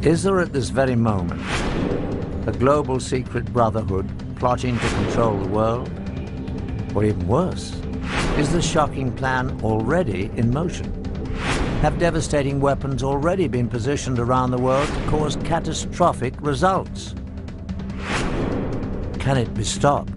Is there at this very moment a global secret brotherhood plotting to control the world? Or even worse, is the shocking plan already in motion? Have devastating weapons already been positioned around the world to cause catastrophic results? Can it be stopped?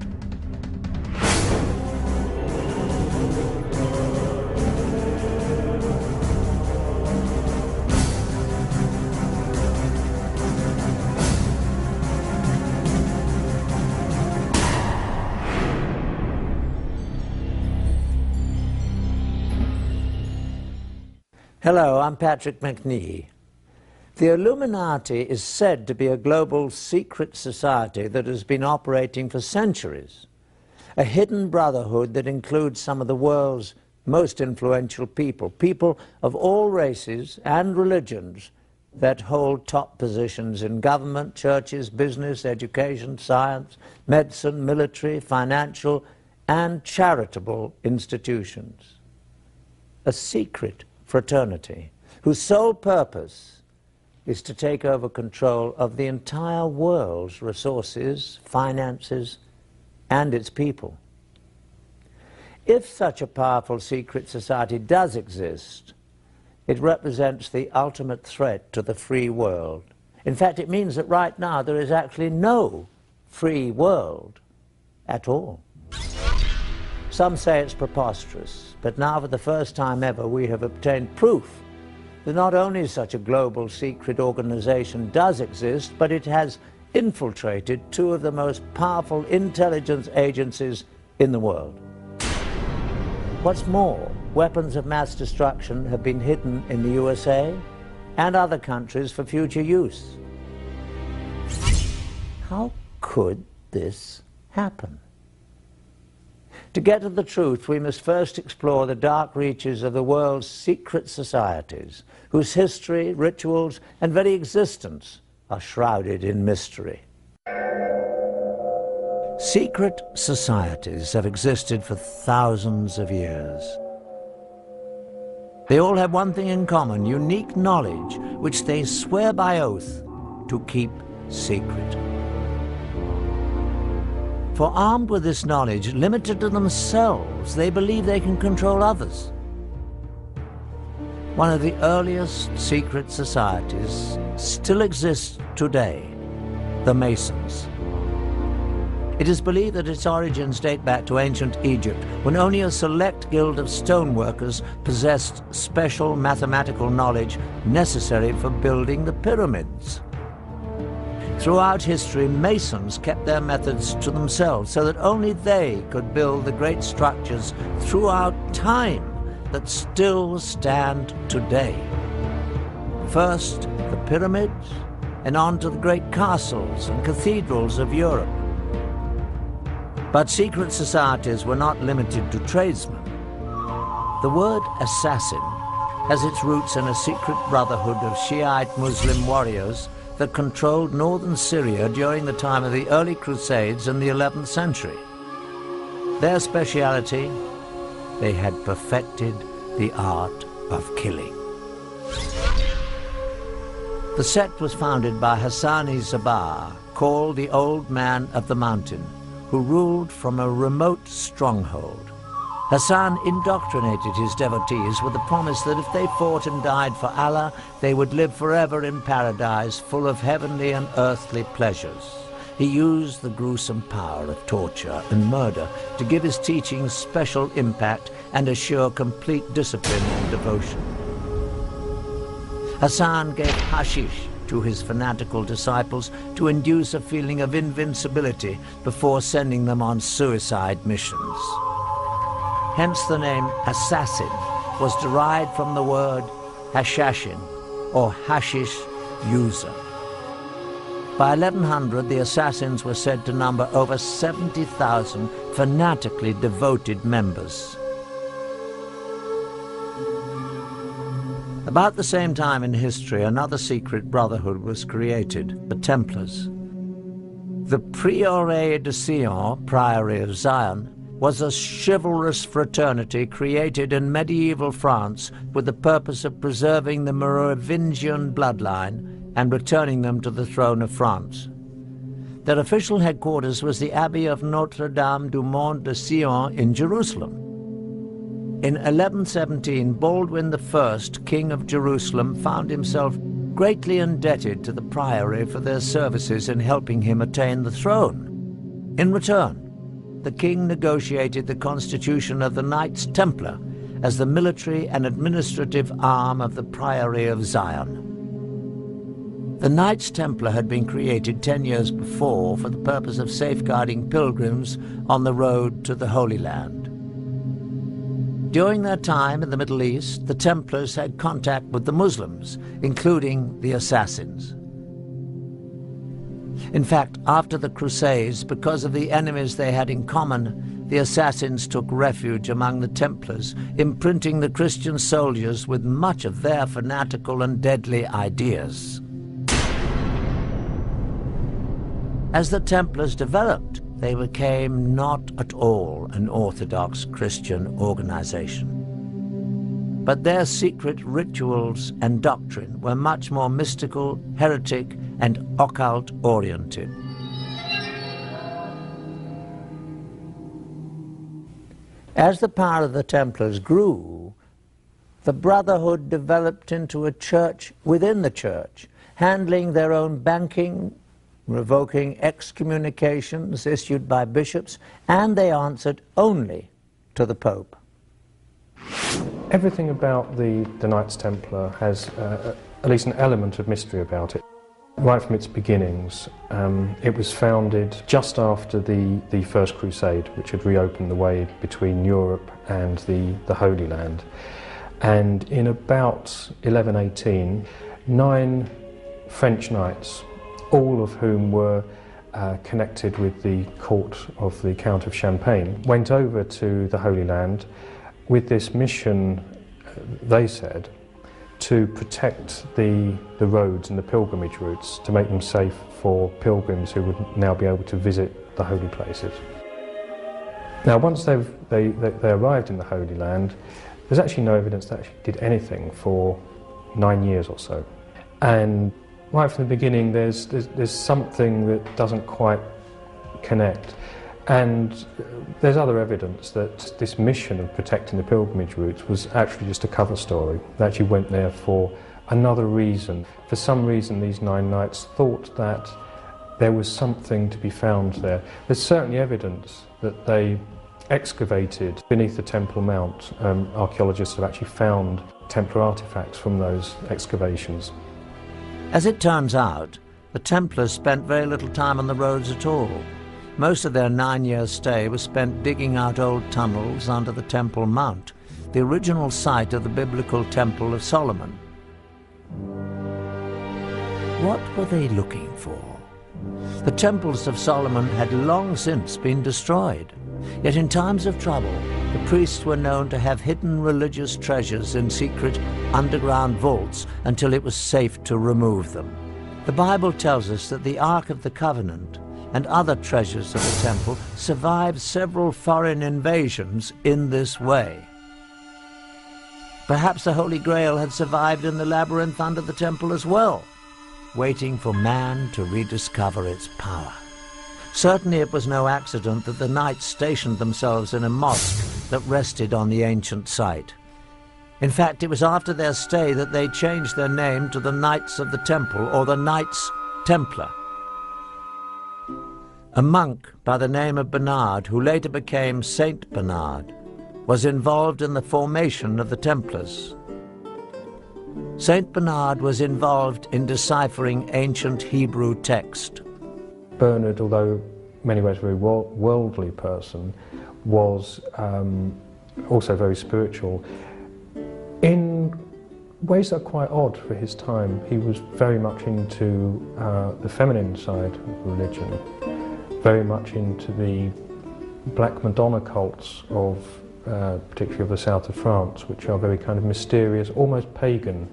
Hello, I'm Patrick McNee. The Illuminati is said to be a global secret society that has been operating for centuries. A hidden brotherhood that includes some of the world's most influential people, people of all races and religions that hold top positions in government, churches, business, education, science, medicine, military, financial, and charitable institutions. A secret fraternity whose sole purpose is to take over control of the entire world's resources, finances, and its people. If such a powerful secret society does exist, it represents the ultimate threat to the free world. In fact, it means that right now there is actually no free world at all. Some say it's preposterous, but now for the first time ever we have obtained proof that not only such a global secret organization does exist, but it has infiltrated two of the most powerful intelligence agencies in the world. What's more, weapons of mass destruction have been hidden in the USA and other countries for future use. How could this happen? To get to the truth, we must first explore the dark reaches of the world's secret societies, whose history, rituals, and very existence are shrouded in mystery. Secret societies have existed for thousands of years. They all have one thing in common: unique knowledge, which they swear by oath to keep secret. For armed with this knowledge, limited to themselves, they believe they can control others. One of the earliest secret societies still exists today, the Masons. It is believed that its origins date back to ancient Egypt, when only a select guild of stoneworkers possessed special mathematical knowledge necessary for building the pyramids. Throughout history, Masons kept their methods to themselves so that only they could build the great structures throughout time that still stand today. First, the pyramids, and on to the great castles and cathedrals of Europe. But secret societies were not limited to tradesmen. The word assassin has its roots in a secret brotherhood of Shiite Muslim warriors that controlled northern Syria during the time of the early Crusades in the 11th century. Their speciality, they had perfected the art of killing. The sect was founded by Hassan-i-Sabah, called the Old Man of the Mountain, who ruled from a remote stronghold. Hassan indoctrinated his devotees with the promise that if they fought and died for Allah, they would live forever in paradise full of heavenly and earthly pleasures. He used the gruesome power of torture and murder to give his teachings special impact and assure complete discipline and devotion. Hassan gave hashish to his fanatical disciples to induce a feeling of invincibility before sending them on suicide missions. Hence the name assassin was derived from the word hashashin, or hashish user. By 1100, the assassins were said to number over 70,000 fanatically devoted members. About the same time in history, another secret brotherhood was created, the Templars. The Prieuré de Sion, Priory of Zion, was a chivalrous fraternity created in medieval France with the purpose of preserving the Merovingian bloodline and returning them to the throne of France. Their official headquarters was the Abbey of Notre-Dame du Mont de Sion in Jerusalem. In 1117, Baldwin I, King of Jerusalem, found himself greatly indebted to the priory for their services in helping him attain the throne. In return, the king negotiated the constitution of the Knights Templar as the military and administrative arm of the Priory of Zion. The Knights Templar had been created 10 years before for the purpose of safeguarding pilgrims on the road to the Holy Land. During their time in the Middle East, the Templars had contact with the Muslims, including the Assassins. In fact, after the Crusades, because of the enemies they had in common, the Assassins took refuge among the Templars, imprinting the Christian soldiers with much of their fanatical and deadly ideas. As the Templars developed, they became not at all an orthodox Christian organization. But their secret rituals and doctrine were much more mystical, heretic, and occult-oriented. As the power of the Templars grew, the Brotherhood developed into a church within the church, handling their own banking, revoking excommunications issued by bishops, and they answered only to the Pope. Everything about the Knights Templar has at least an element of mystery about it. Right from its beginnings, it was founded just after the First Crusade, which had reopened the way between Europe and the Holy Land. And in about 1118, 9 French knights, all of whom were connected with the court of the Count of Champagne, went over to the Holy Land with this mission, they said, to protect the roads and the pilgrimage routes, to make them safe for pilgrims who would now be able to visit the holy places. Now, once they arrived in the Holy Land, there's actually no evidence they actually did anything for 9 years or so. And right from the beginning, there's something that doesn't quite connect. And there's other evidence that this mission of protecting the pilgrimage routes was actually just a cover story. They actually went there for another reason. For some reason, these 9 knights thought that there was something to be found there. There's certainly evidence that they excavated beneath the Temple Mount. Archaeologists have actually found Templar artifacts from those excavations. As it turns out, the Templars spent very little time on the roads at all. Most of their 9-year stay was spent digging out old tunnels under the Temple Mount, the original site of the biblical Temple of Solomon. What were they looking for? The temples of Solomon had long since been destroyed. Yet in times of trouble, the priests were known to have hidden religious treasures in secret underground vaults until it was safe to remove them. The Bible tells us that the Ark of the Covenant and other treasures of the temple survived several foreign invasions in this way. Perhaps the Holy Grail had survived in the labyrinth under the temple as well, waiting for man to rediscover its power. Certainly it was no accident that the knights stationed themselves in a mosque that rested on the ancient site. In fact, it was after their stay that they changed their name to the Knights of the Temple, or the Knights Templar. A monk by the name of Bernard, who later became Saint Bernard, was involved in the formation of the Templars. Saint Bernard was involved in deciphering ancient Hebrew text. Bernard, although in many ways a very worldly person, was also very spiritual. In ways that are quite odd for his time, he was very much into the feminine side of religion, very much into the Black Madonna cults of, particularly of the south of France, which are very kind of mysterious, almost pagan.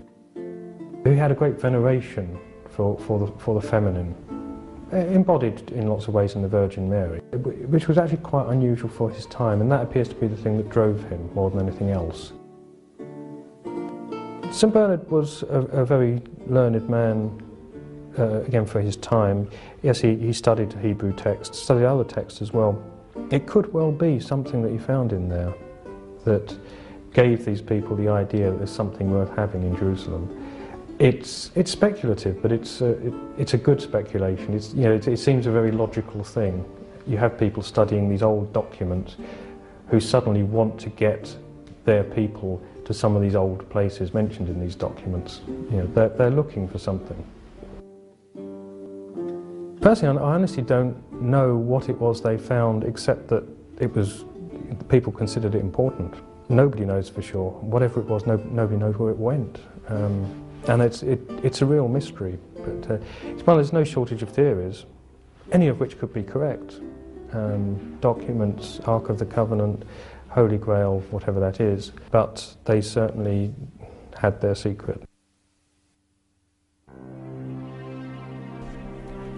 He had a great veneration for the feminine, embodied in lots of ways in the Virgin Mary, which was actually quite unusual for his time, and that appears to be the thing that drove him more than anything else. St Bernard was a very learned man again for his time. Yes, he studied Hebrew texts, studied other texts as well. It could well be something that he found in there that gave these people the idea that there's something worth having in Jerusalem. It's speculative, but it's a good speculation. It seems a very logical thing. You have people studying these old documents who suddenly want to get their people to some of these old places mentioned in these documents. They're looking for something. Personally, I honestly don't know what it was they found, except that people considered it important. Nobody knows for sure. Whatever it was, nobody knows where it went. And it's a real mystery. But there's no shortage of theories, any of which could be correct. Documents, Ark of the Covenant, Holy Grail, whatever that is, but they certainly had their secret.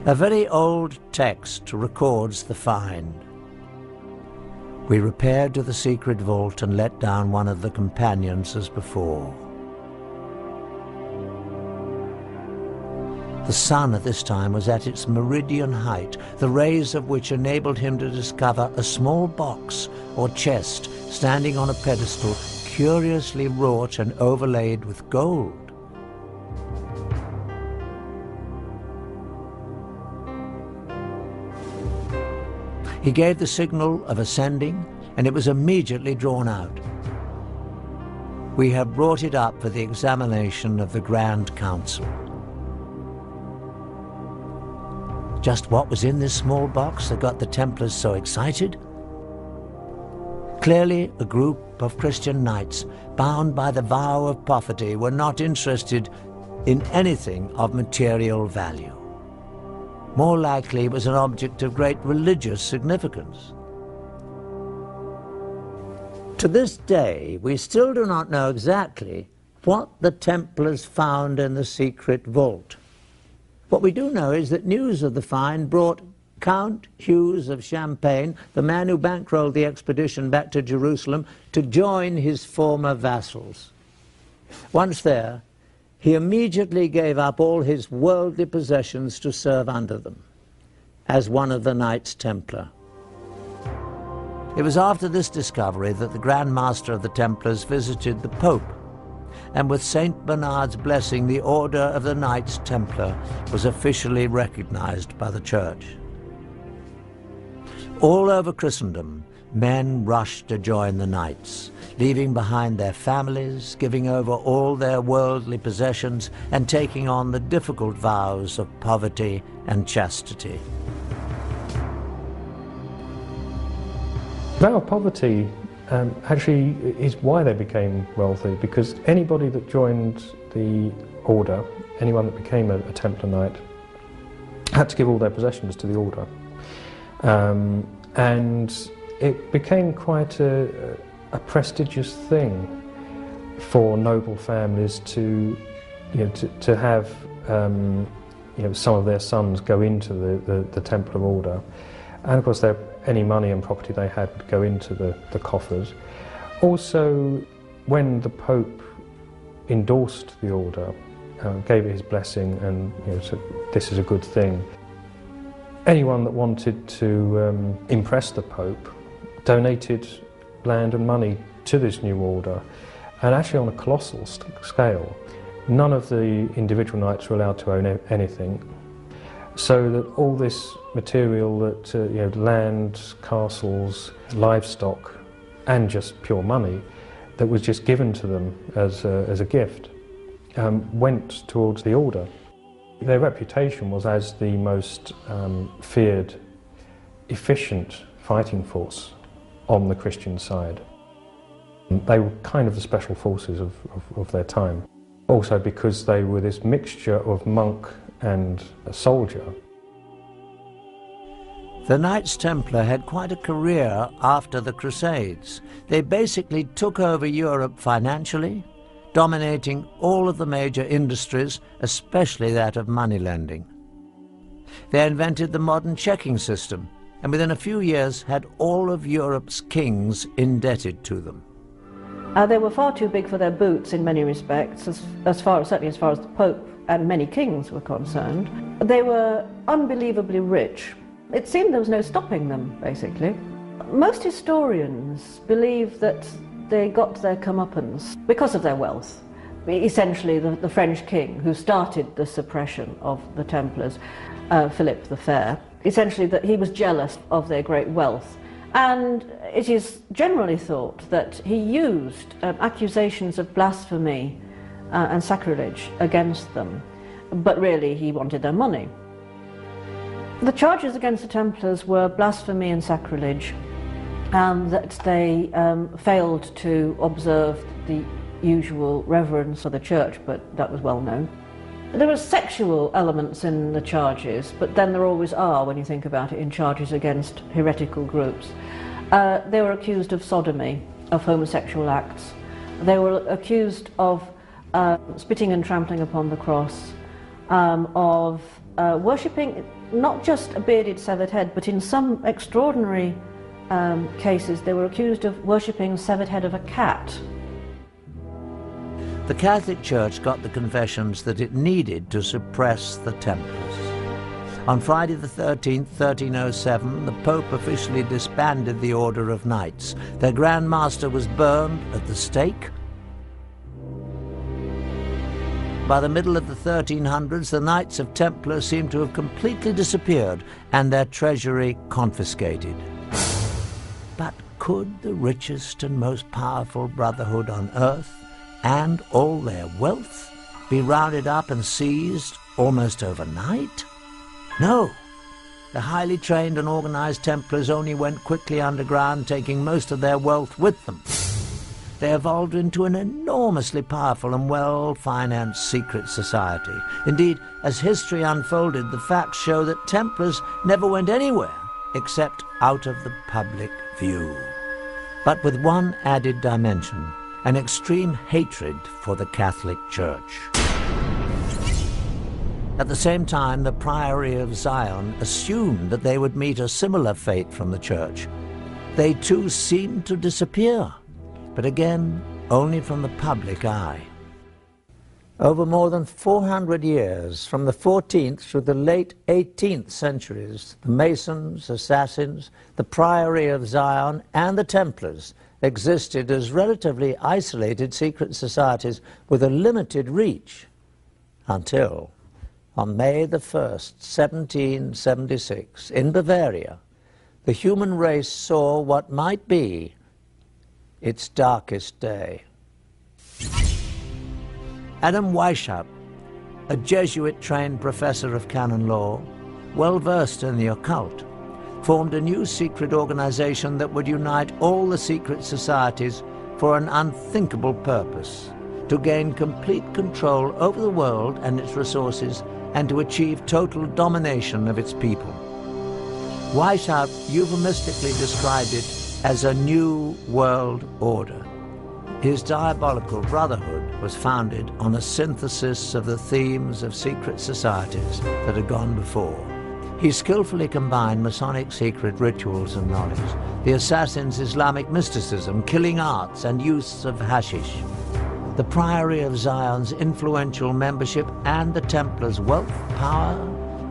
A very old text records the find. We repaired to the secret vault and let down one of the companions as before. The sun at this time was at its meridian height, the rays of which enabled him to discover a small box or chest standing on a pedestal curiously wrought and overlaid with gold. He gave the signal of ascending, and it was immediately drawn out. We have brought it up for the examination of the Grand Council. Just what was in this small box that got the Templars so excited? Clearly, a group of Christian knights bound by the vow of poverty were not interested in anything of material value. More likely, it was an object of great religious significance. To this day, we still do not know exactly what the Templars found in the secret vault. What we do know is that news of the find brought Count Hughes of Champagne, the man who bankrolled the expedition back to Jerusalem, to join his former vassals. Once there, he immediately gave up all his worldly possessions to serve under them, as one of the Knights Templar. It was after this discovery that the Grand Master of the Templars visited the Pope, and with Saint Bernard's blessing, the Order of the Knights Templar was officially recognized by the Church. All over Christendom, men rushed to join the Knights, leaving behind their families, giving over all their worldly possessions, and taking on the difficult vows of poverty and chastity. The vow of poverty actually is why they became wealthy, because anybody that joined the order, anyone that became a Templar Knight, had to give all their possessions to the order. And it became quite a prestigious thing for noble families to have some of their sons go into the Templar order. And of course any money and property they had would go into the coffers. Also, when the Pope endorsed the order, gave it his blessing and said this is a good thing, anyone that wanted to impress the Pope donated land and money to this new order, and actually on a colossal scale. None of the individual knights were allowed to own anything, so that all this material, that land, castles, livestock, and just pure money that was just given to them as a gift, went towards the order. Their reputation was as the most feared, efficient fighting force on the Christian side. They were kind of the special forces of their time. Also because they were this mixture of monk and a soldier. The Knights Templar had quite a career after the Crusades. They basically took over Europe financially, dominating all of the major industries, especially that of money lending. They invented the modern checking system, and within a few years had all of Europe's kings indebted to them. They were far too big for their boots in many respects, certainly as far as the Pope and many kings were concerned. They were unbelievably rich. It seemed there was no stopping them, basically. Most historians believe that they got their comeuppance because of their wealth. Essentially, the French king who started the suppression of the Templars, Philip the Fair, essentially that he was jealous of their great wealth. And it is generally thought that he used accusations of blasphemy and sacrilege against them, but really he wanted their money. The charges against the Templars were blasphemy and sacrilege, and that they failed to observe the usual reverence for the church, but that was well known. There were sexual elements in the charges, but then there always are when you think about it in charges against heretical groups. They were accused of sodomy, of homosexual acts. They were accused of spitting and trampling upon the cross, of worshipping not just a bearded severed head, but in some extraordinary cases they were accused of worshipping the severed head of a cat. The Catholic Church got the confessions that it needed to suppress the Templars. On Friday the 13th, 1307, the Pope officially disbanded the Order of Knights. Their Grand Master was burned at the stake. By the middle of the 1300s, the Knights of Templar seemed to have completely disappeared and their treasury confiscated. But could the richest and most powerful brotherhood on earth and all their wealth be rounded up and seized almost overnight? No. The highly trained and organized Templars only went quickly underground, taking most of their wealth with them. They evolved into an enormously powerful and well-financed secret society. Indeed, as history unfolded, the facts show that Templars never went anywhere except out of the public view. But with one added dimension: an extreme hatred for the Catholic Church. At the same time, the Priory of Zion assumed that they would meet a similar fate from the Church. They too seemed to disappear, but again, only from the public eye. Over more than 400 years, from the 14th through the late 18th centuries, the Masons, Assassins, the Priory of Zion, and the Templars existed as relatively isolated secret societies with a limited reach, until on May the 1st, 1776, in Bavaria, the human race saw what might be its darkest day. Adam Weishaupt, a Jesuit-trained professor of canon law, well-versed in the occult, formed a new secret organization that would unite all the secret societies for an unthinkable purpose: to gain complete control over the world and its resources, and to achieve total domination of its people. Weishaupt euphemistically described it as a new world order. His diabolical brotherhood was founded on a synthesis of the themes of secret societies that had gone before. He skillfully combined Masonic secret rituals and knowledge, the assassins' Islamic mysticism, killing arts, and use of hashish, the Priory of Zion's influential membership, and the Templars' wealth, power,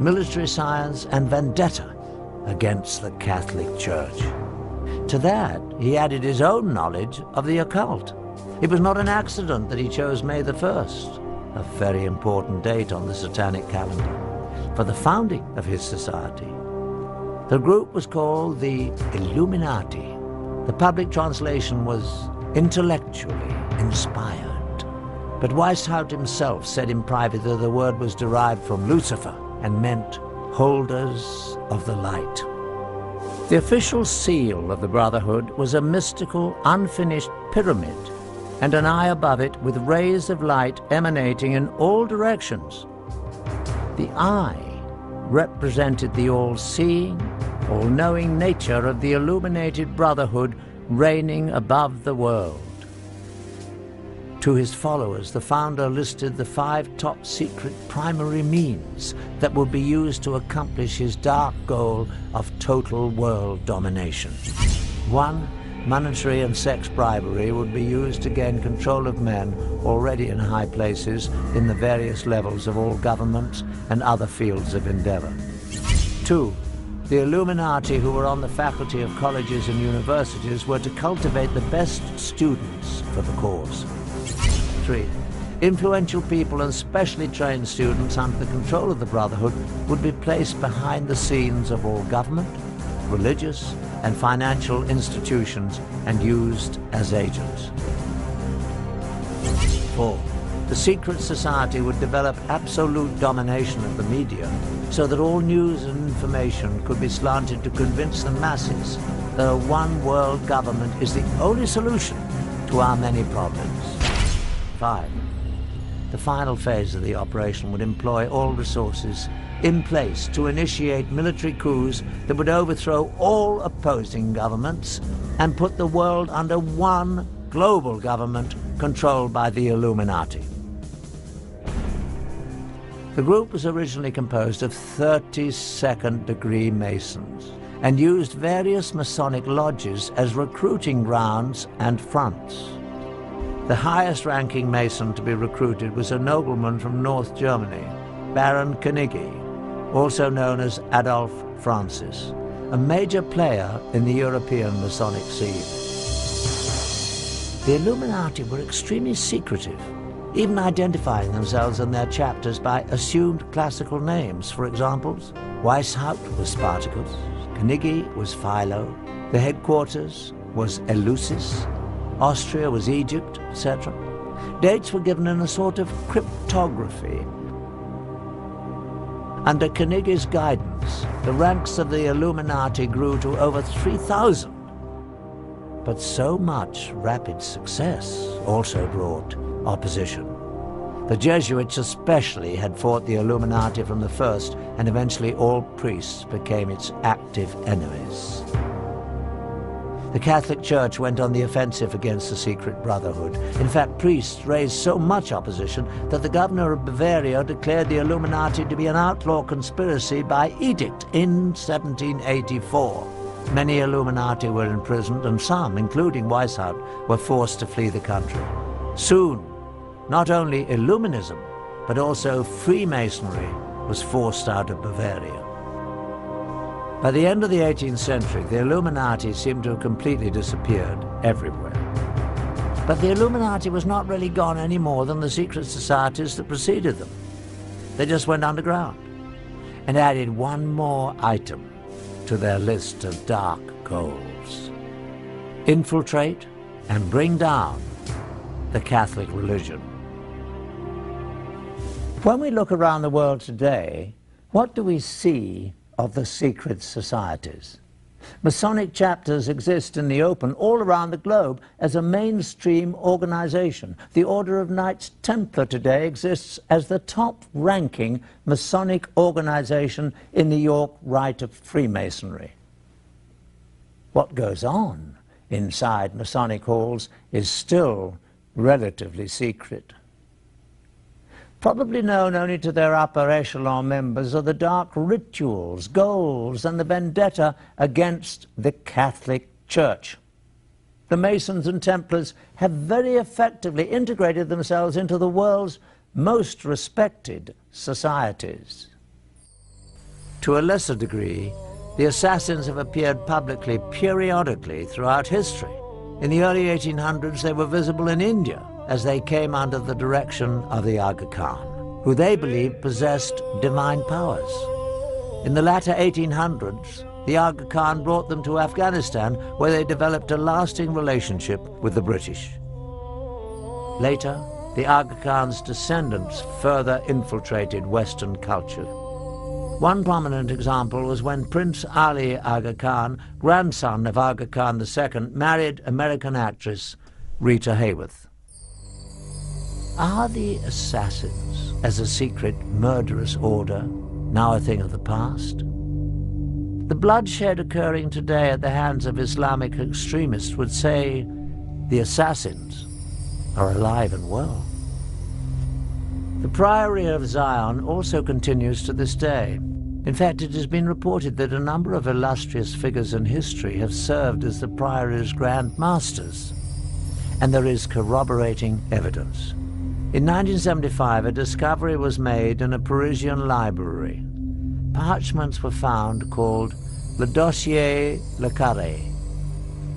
military science, and vendetta against the Catholic Church. To that, he added his own knowledge of the occult. It was not an accident that he chose May the 1st, a very important date on the satanic calendar, for the founding of his society. The group was called the Illuminati. The public translation was intellectually inspired. But Weishaupt himself said in private that the word was derived from Lucifer and meant holders of the light. The official seal of the Brotherhood was a mystical, unfinished pyramid, and an eye above it with rays of light emanating in all directions. The eye represented the all-seeing, all-knowing nature of the illuminated Brotherhood reigning above the world. To his followers, the founder listed the 5 top secret primary means that would be used to accomplish his dark goal of total world domination. 1. monetary and sex bribery would be used to gain control of men already in high places in the various levels of all governments and other fields of endeavor. 2. The Illuminati who were on the faculty of colleges and universities were to cultivate the best students for the cause. 3. Influential people and specially trained students under the control of the Brotherhood would be placed behind the scenes of all government, religious and financial institutions and used as agents. 4. The secret society would develop absolute domination of the media so that all news and information could be slanted to convince the masses that a one-world government is the only solution to our many problems. 5. The final phase of the operation would employ all resources in place to initiate military coups that would overthrow all opposing governments and put the world under one global government controlled by the Illuminati. The group was originally composed of 32nd-degree Masons and used various Masonic lodges as recruiting grounds and fronts. The highest-ranking Mason to be recruited was a nobleman from North Germany, Baron Carnegie, also known as Adolf Francis, a major player in the European Masonic scene. The Illuminati were extremely secretive, even identifying themselves and their chapters by assumed classical names. For example, Weishaupt was Spartacus, Carnegie was Philo, the headquarters was Eleusis, Austria was Egypt, etc. Dates were given in a sort of cryptography. Under Carnegie's guidance, the ranks of the Illuminati grew to over 3,000. But so much rapid success also brought opposition. The Jesuits especially had fought the Illuminati from the first, and eventually all priests became its active enemies. The Catholic Church went on the offensive against the secret brotherhood. In fact, priests raised so much opposition that the governor of Bavaria declared the Illuminati to be an outlaw conspiracy by edict in 1784. Many Illuminati were imprisoned, and some, including Weishaupt, were forced to flee the country. Soon, not only Illuminism, but also Freemasonry was forced out of Bavaria. By the end of the 18th century, the Illuminati seemed to have completely disappeared everywhere. But the Illuminati was not really gone any more than the secret societies that preceded them. They just went underground and added one more item to their list of dark goals: infiltrate and bring down the Catholic religion. When we look around the world today, what do we see of the secret societies? Masonic chapters exist in the open all around the globe as a mainstream organization. The Order of Knights Templar today exists as the top-ranking Masonic organization in the York Rite of Freemasonry. What goes on inside Masonic halls is still relatively secret. Probably known only to their upper echelon members are the dark rituals, goals, and the vendetta against the Catholic Church. The Masons and Templars have very effectively integrated themselves into the world's most respected societies. To a lesser degree, the assassins have appeared publicly periodically throughout history. In the early 1800s, they were visible in India as they came under the direction of the Aga Khan, who they believed possessed divine powers. In the latter 1800s, the Aga Khan brought them to Afghanistan, where they developed a lasting relationship with the British. Later, the Aga Khan's descendants further infiltrated Western culture. One prominent example was when Prince Ali Aga Khan, grandson of Aga Khan II, married American actress Rita Hayworth. Are the assassins, as a secret murderous order, now a thing of the past? The bloodshed occurring today at the hands of Islamic extremists would say the assassins are alive and well. The Priory of Zion also continues to this day. In fact, it has been reported that a number of illustrious figures in history have served as the Priory's Grand Masters, and there is corroborating evidence. In 1975, a discovery was made in a Parisian library. Parchments were found called Le Dossier Le Carré.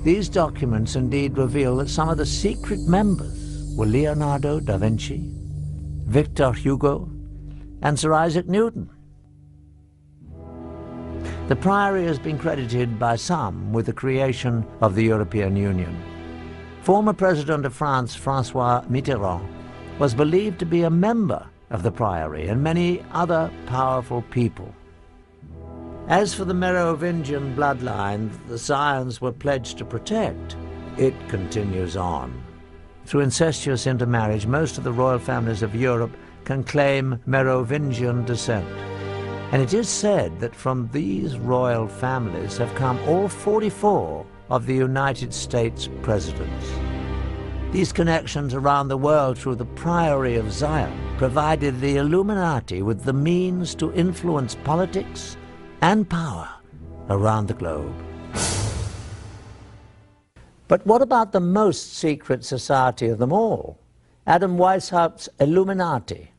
These documents indeed reveal that some of the secret members were Leonardo da Vinci, Victor Hugo, and Sir Isaac Newton. The Priory has been credited by some with the creation of the European Union. Former President of France, François Mitterrand, was believed to be a member of the Priory, and many other powerful people. As for the Merovingian bloodline the Scions were pledged to protect, it continues on. Through incestuous intermarriage, most of the royal families of Europe can claim Merovingian descent. And it is said that from these royal families have come all 44 of the United States presidents. These connections around the world through the Priory of Zion provided the Illuminati with the means to influence politics and power around the globe. But what about the most secret society of them all? Adam Weishaupt's Illuminati,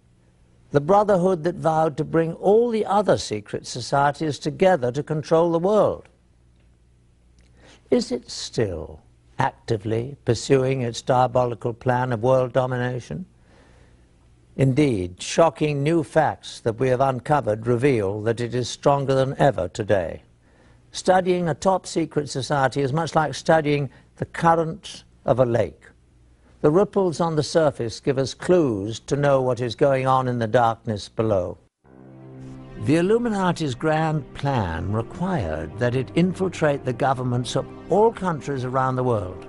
the brotherhood that vowed to bring all the other secret societies together to control the world. Is it still actively pursuing its diabolical plan of world domination? Indeed, shocking new facts that we have uncovered reveal that it is stronger than ever today. Studying a top-secret society is much like studying the current of a lake. The ripples on the surface give us clues to know what is going on in the darkness below. The Illuminati's grand plan required that it infiltrate the governments of all countries around the world.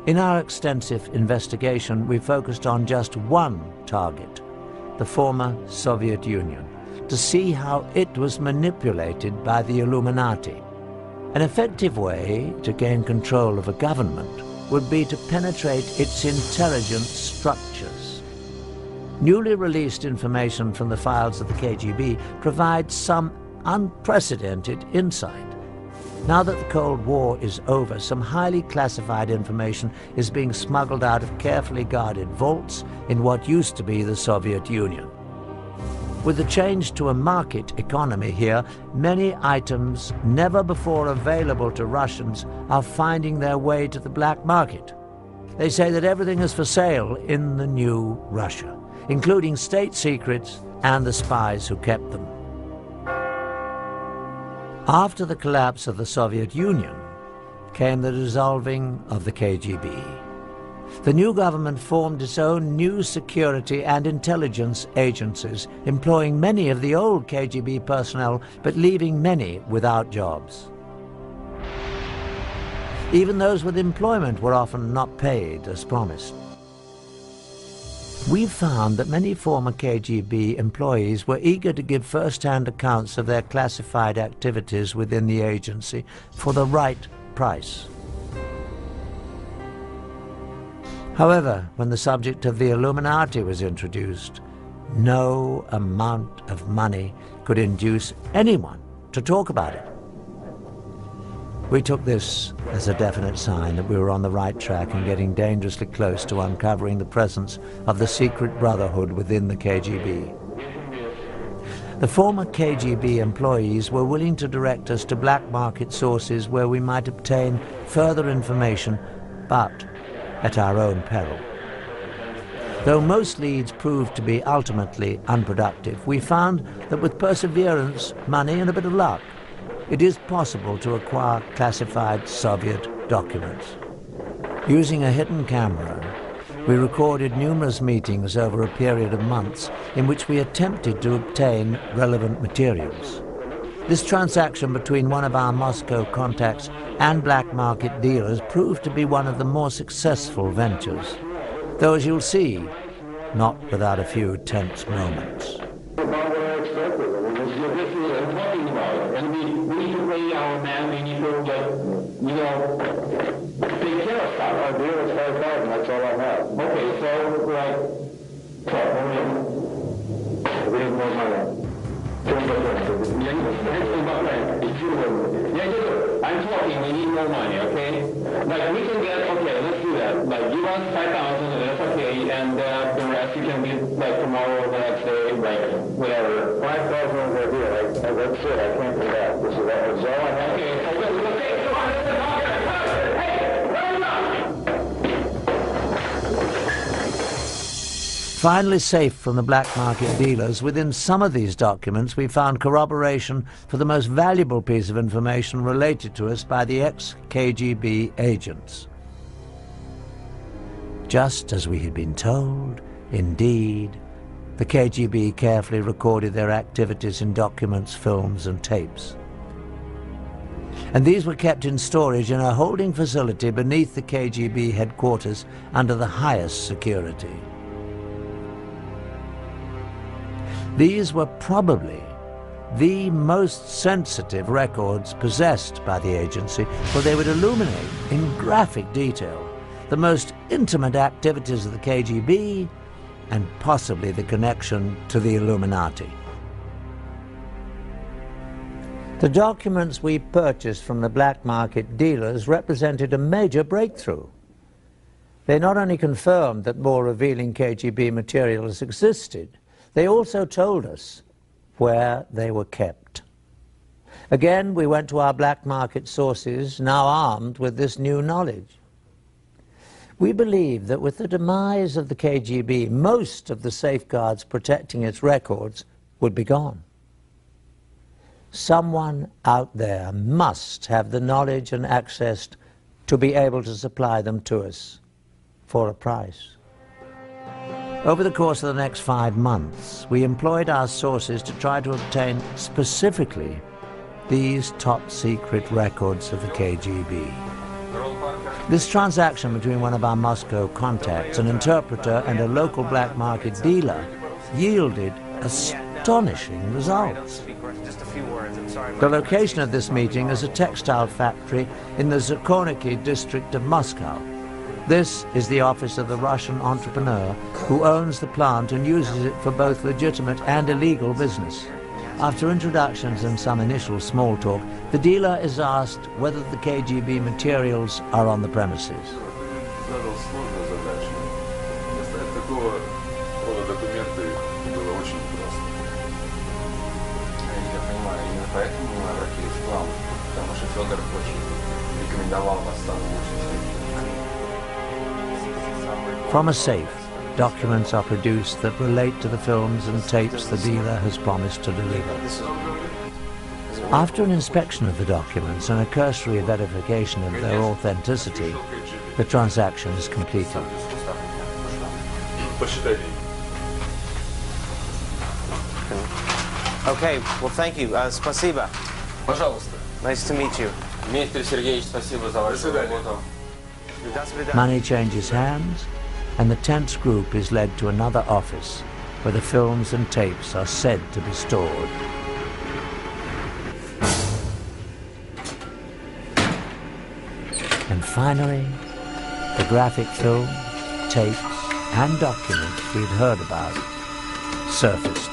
In our extensive investigation, we focused on just one target, the former Soviet Union, to see how it was manipulated by the Illuminati. An effective way to gain control of a government would be to penetrate its intelligence structures. Newly released information from the files of the KGB provides some unprecedented insight. Now that the Cold War is over, some highly classified information is being smuggled out of carefully guarded vaults in what used to be the Soviet Union. With the change to a market economy here, many items never before available to Russians are finding their way to the black market. They say that everything is for sale in the new Russia, including state secrets and the spies who kept them. After the collapse of the Soviet Union came the dissolving of the KGB. The new government formed its own new security and intelligence agencies, employing many of the old KGB personnel, but leaving many without jobs. Even those with employment were often not paid as promised. We found that many former KGB employees were eager to give first-hand accounts of their classified activities within the agency for the right price. However, when the subject of the Illuminati was introduced, no amount of money could induce anyone to talk about it. We took this as a definite sign that we were on the right track and getting dangerously close to uncovering the presence of the secret brotherhood within the KGB. The former KGB employees were willing to direct us to black market sources where we might obtain further information, but at our own peril. Though most leads proved to be ultimately unproductive, we found that with perseverance, money, and a bit of luck, it is possible to acquire classified Soviet documents. Using a hidden camera, we recorded numerous meetings over a period of months in which we attempted to obtain relevant materials. This transaction between one of our Moscow contacts and black market dealers proved to be one of the more successful ventures, though as you'll see, not without a few tense moments. Our man, we need to get, take care of stuff. Our deal is 5,000, that's all I have. Okay, so, like, we need more money. I'm talking, we need more money, okay? Like, we can get, okay, let's do that. Like, give us 5,000, and that's okay, and the rest you can give, like, tomorrow or the next day, like, whatever. 5,000 over here, like, that's it, I can't do that. This is all I have. Okay, so we'll take 200 and hey, run up! Finally safe from the black market dealers, within some of these documents we found corroboration for the most valuable piece of information related to us by the ex-KGB agents. Just as we had been told, indeed, the KGB carefully recorded their activities in documents, films and tapes. And these were kept in storage in a holding facility beneath the KGB headquarters under the highest security. These were probably the most sensitive records possessed by the agency, for they would illuminate in graphic detail the most intimate activities of the KGB and possibly the connection to the Illuminati. The documents we purchased from the black market dealers represented a major breakthrough. They not only confirmed that more revealing KGB materials existed, they also told us where they were kept. Again, we went to our black market sources, now armed with this new knowledge. We believe that with the demise of the KGB, most of the safeguards protecting its records would be gone. Someone out there must have the knowledge and access to be able to supply them to us for a price. Over the course of the next 5 months, we employed our sources to try to obtain specifically these top-secret records of the KGB. This transaction between one of our Moscow contacts, an interpreter, and a local black market dealer yielded astonishing results. The location of this meeting is a textile factory in the Zakorniki district of Moscow. This is the office of the Russian entrepreneur who owns the plant and uses it for both legitimate and illegal business. After introductions and some initial small talk, the dealer is asked whether the KGB materials are on the premises. From a safe, documents are produced that relate to the films and tapes the dealer has promised to deliver. After an inspection of the documents and a cursory verification of their authenticity, the transaction is completed. Okay, well, thank you. Спасибо. Пожалуйста. Nice to meet you. Дмитрий Сергеевич, спасибо за вашу работу. Money changes hands, and the tense group is led to another office where the films and tapes are said to be stored. And finally, the graphic films, tapes, and documents we'd heard about surfaced.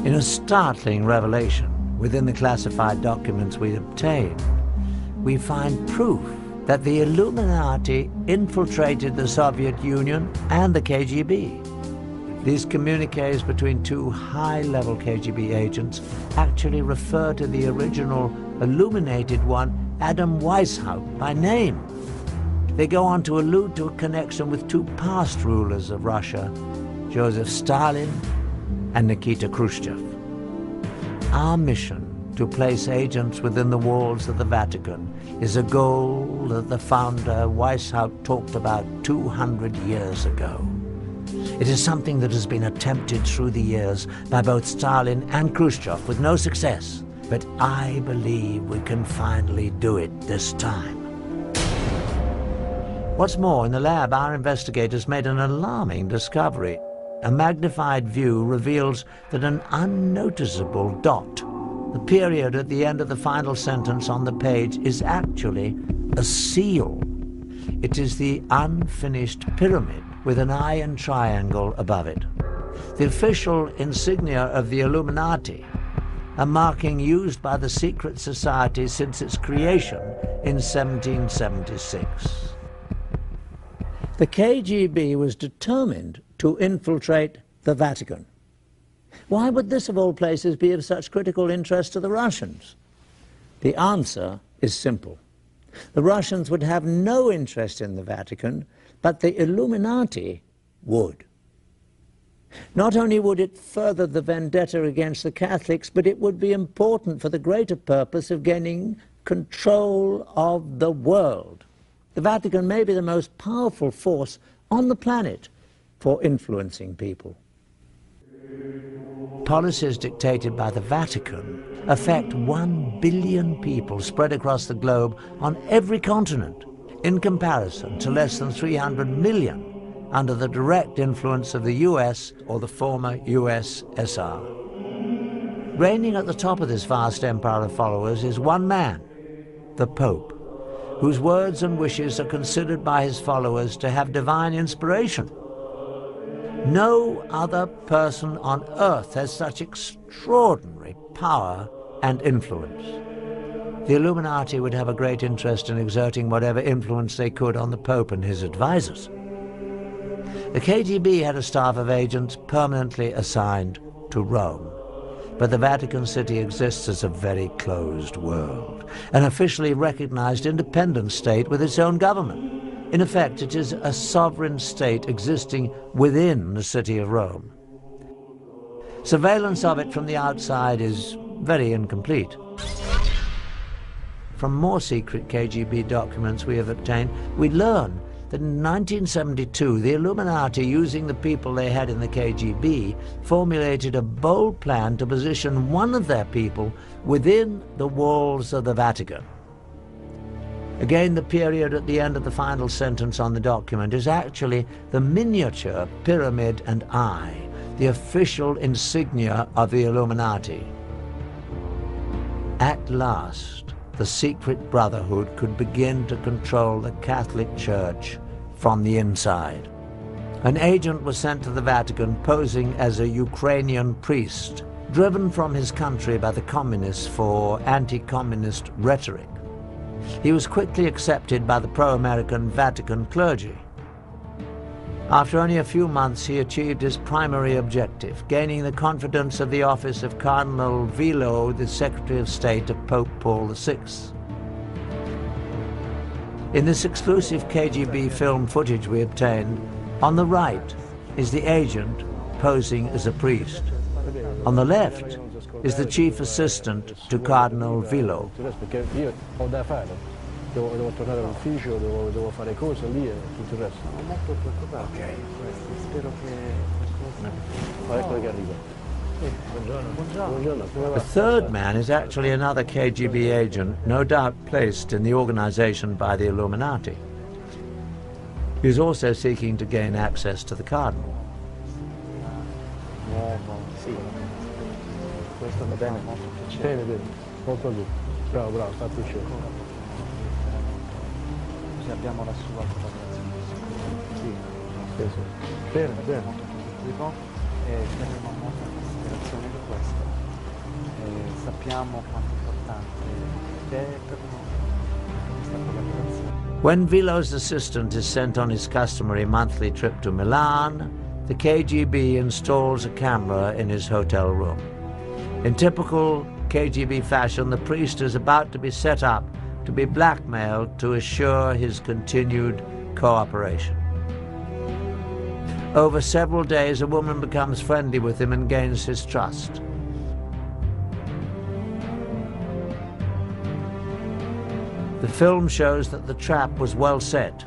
In a startling revelation within the classified documents we obtained, we find proof that the Illuminati infiltrated the Soviet Union and the KGB. These communiques between two high-level KGB agents actually refer to the original illuminated one, Adam Weishaupt, by name. They go on to allude to a connection with two past rulers of Russia, Joseph Stalin and Nikita Khrushchev. Our mission to place agents within the walls of the Vatican is a goal that the founder Weishaupt talked about 200 years ago. It is something that has been attempted through the years by both Stalin and Khrushchev with no success, but I believe we can finally do it this time. What's more, in the lab our investigators made an alarming discovery. A magnified view reveals that an unnoticeable dot, the period at the end of the final sentence on the page, is actually a seal. It is the unfinished pyramid with an eye and triangle above it. The official insignia of the Illuminati, a marking used by the secret society since its creation in 1776. The KGB was determined to infiltrate the Vatican. Why would this, of all places, be of such critical interest to the Russians? The answer is simple. The Russians would have no interest in the Vatican, but the Illuminati would. Not only would it further the vendetta against the Catholics, but it would be important for the greater purpose of gaining control of the world. The Vatican may be the most powerful force on the planet for influencing people. Policies dictated by the Vatican affect 1 billion people spread across the globe on every continent, in comparison to less than 300 million under the direct influence of the US or the former USSR. Reigning at the top of this vast empire of followers is one man, the Pope, whose words and wishes are considered by his followers to have divine inspiration. No other person on earth has such extraordinary power and influence. The Illuminati would have a great interest in exerting whatever influence they could on the Pope and his advisors. The KGB had a staff of agents permanently assigned to Rome, but the Vatican City exists as a very closed world, an officially recognized independent state with its own government. In effect, it is a sovereign state existing within the city of Rome. Surveillance of it from the outside is very incomplete. From more secret KGB documents we have obtained, we learn that in 1972, the Illuminati, using the people they had in the KGB, formulated a bold plan to position one of their people within the walls of the Vatican. Again, the period at the end of the final sentence on the document is actually the miniature pyramid and eye, the official insignia of the Illuminati. At last, the secret brotherhood could begin to control the Catholic Church from the inside. An agent was sent to the Vatican posing as a Ukrainian priest, driven from his country by the communists for anti-communist rhetoric. He was quickly accepted by the pro-American Vatican clergy. After only a few months, he achieved his primary objective, gaining the confidence of the office of Cardinal Vilo, the Secretary of State of Pope Paul VI. In this exclusive KGB film footage we obtained, on the right is the agent posing as a priest. On the left is the chief assistant to Cardinal Vilo. Devo tornare all'ufficio, devo fare cose lì e tutto il resto. Non è proprio preoccupato. Ok. Spero che... Ecco che arriva. Buongiorno. The third man is actually another KGB agent, no doubt placed in the organization by the Illuminati. He is also seeking to gain access to the Cardinal. Sì. Questo va bene. Bene, bene. Molto bene. Bravo, bravo, sta piacere. Abbiamo la sua collaborazione. Sì. Bene, bene. Terremo molta considerazione di questo. Sappiamo quanto importante è per noi questa collaborazione. When Vilo's assistant is sent on his customary monthly trip to Milan, the KGB installs a camera in his hotel room. In typical KGB fashion, the priest is about to be set up to be blackmailed to assure his continued cooperation. Over several days, a woman becomes friendly with him and gains his trust. The film shows that the trap was well set.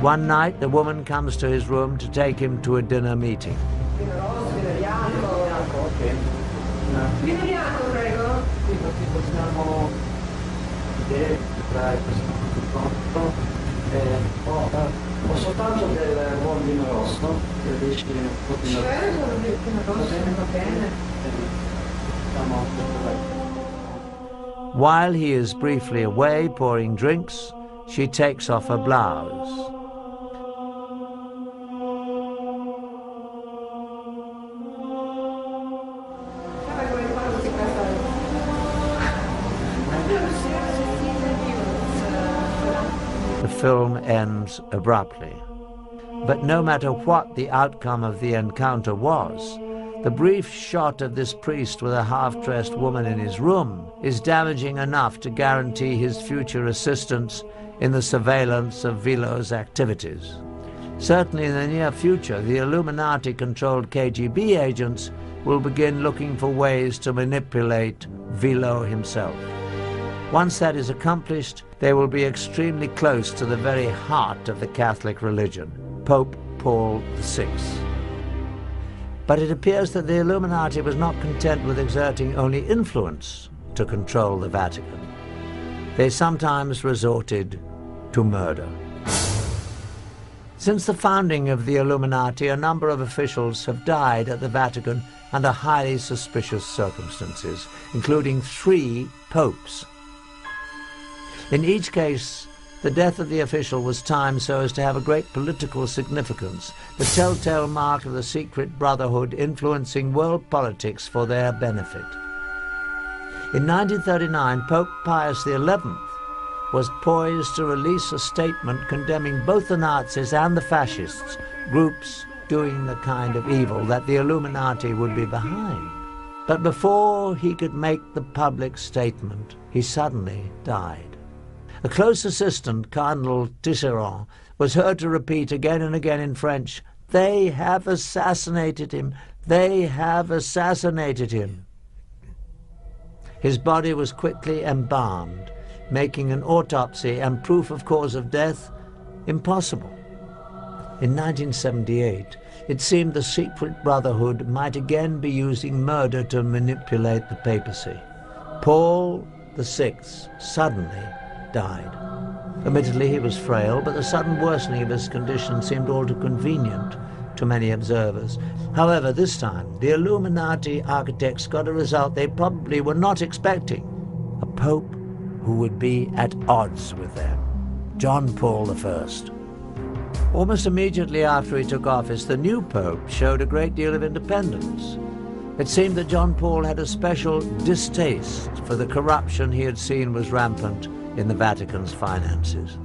One night, the woman comes to his room to take him to a dinner meeting. Ho soltanto del buon vino rosso, che dici un po' di vino rosso. Va bene. While he is briefly away pouring drinks, she takes off her blouse. The film ends abruptly. But no matter what the outcome of the encounter was, the brief shot of this priest with a half-dressed woman in his room is damaging enough to guarantee his future assistance in the surveillance of Vilo's activities. Certainly in the near future, the Illuminati-controlled KGB agents will begin looking for ways to manipulate Vilo himself. Once that is accomplished, they will be extremely close to the very heart of the Catholic religion, Pope Paul VI. But it appears that the Illuminati was not content with exerting only influence to control the Vatican. They sometimes resorted to murder. Since the founding of the Illuminati, a number of officials have died at the Vatican under highly suspicious circumstances, including 3 popes. In each case, the death of the official was timed so as to have a great political significance, the telltale mark of the secret brotherhood influencing world politics for their benefit. In 1939, Pope Pius XI was poised to release a statement condemning both the Nazis and the fascists, groups doing the kind of evil that the Illuminati would be behind. But before he could make the public statement, he suddenly died. A close assistant, Cardinal Tisserand, was heard to repeat again and again in French, "They have assassinated him! They have assassinated him!" His body was quickly embalmed, making an autopsy and proof of cause of death impossible. In 1978, it seemed the secret brotherhood might again be using murder to manipulate the papacy. Paul VI suddenly died. Admittedly, he was frail, but the sudden worsening of his condition seemed all too convenient to many observers. However, this time, the Illuminati architects got a result they probably were not expecting: a pope who would be at odds with them, John Paul I. Almost immediately after he took office, the new pope showed a great deal of independence. It seemed that John Paul had a special distaste for the corruption he had seen was rampant in the Vatican's finances.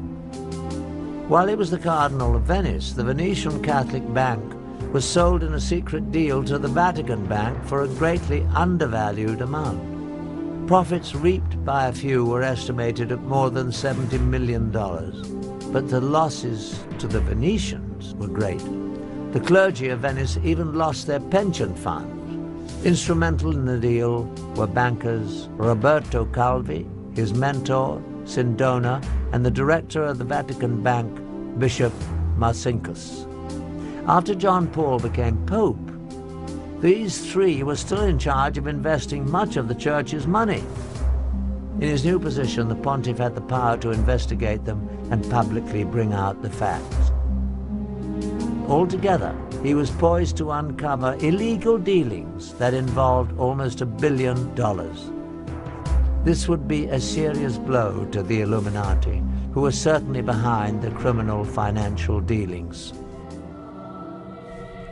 While he was the Cardinal of Venice, the Venetian Catholic Bank was sold in a secret deal to the Vatican Bank for a greatly undervalued amount. Profits reaped by a few were estimated at more than $70 million, but the losses to the Venetians were great. The clergy of Venice even lost their pension funds. Instrumental in the deal were bankers Roberto Calvi, his mentor, Sindona, and the director of the Vatican Bank, Bishop Marcinkus. After John Paul became Pope, these 3 were still in charge of investing much of the Church's money. In his new position, the pontiff had the power to investigate them and publicly bring out the facts. Altogether, he was poised to uncover illegal dealings that involved almost $1 billion. This would be a serious blow to the Illuminati, who were certainly behind the criminal financial dealings.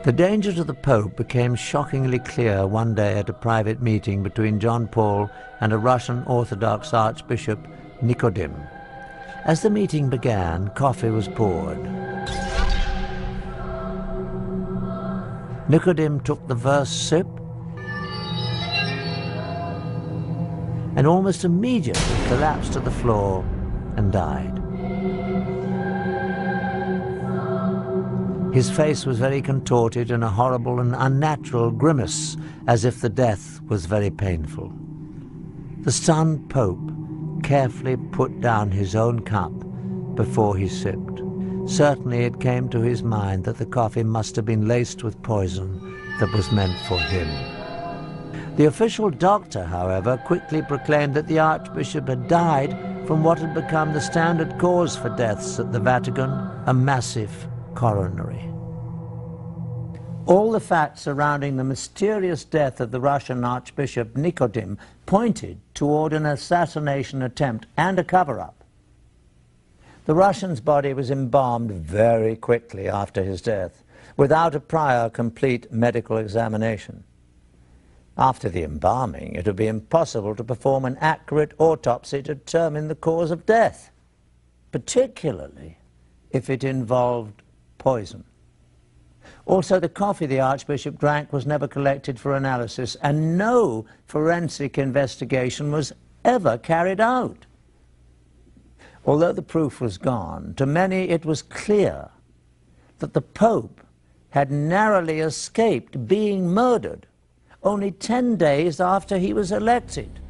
The danger to the Pope became shockingly clear one day at a private meeting between John Paul and a Russian Orthodox Archbishop, Nicodim. As the meeting began, coffee was poured. Nicodim took the first sip and almost immediately collapsed to the floor and died. His face was very contorted in a horrible and unnatural grimace, as if the death was very painful. The stunned Pope carefully put down his own cup before he sipped. Certainly it came to his mind that the coffee must have been laced with poison that was meant for him. The official doctor, however, quickly proclaimed that the Archbishop had died from what had become the standard cause for deaths at the Vatican, a massive coronary. All the facts surrounding the mysterious death of the Russian Archbishop Nikodym pointed toward an assassination attempt and a cover-up. The Russian's body was embalmed very quickly after his death, without a prior complete medical examination. After the embalming, it would be impossible to perform an accurate autopsy to determine the cause of death, particularly if it involved poison. Also, the coffee the Archbishop drank was never collected for analysis, and no forensic investigation was ever carried out. Although the proof was gone, to many it was clear that the Pope had narrowly escaped being murdered only 10 days after he was elected.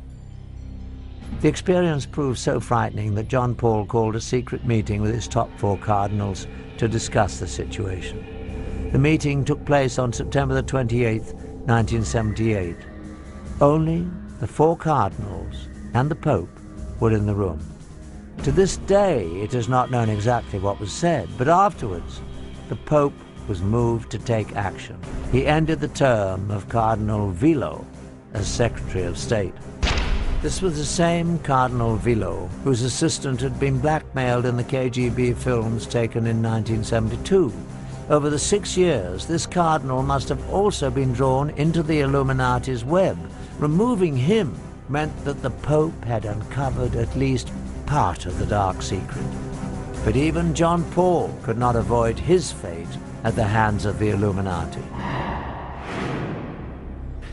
The experience proved so frightening that John Paul called a secret meeting with his top 4 cardinals to discuss the situation. The meeting took place on September the 28th, 1978. Only the 4 cardinals and the Pope were in the room. To this day, it is not known exactly what was said, but afterwards, the Pope was moved to take action. He ended the term of Cardinal Villot as Secretary of State. This was the same Cardinal Villot whose assistant had been blackmailed in the KGB films taken in 1972. Over the 6 years, this cardinal must have also been drawn into the Illuminati's web. Removing him meant that the Pope had uncovered at least part of the dark secret. But even John Paul could not avoid his fate at the hands of the Illuminati.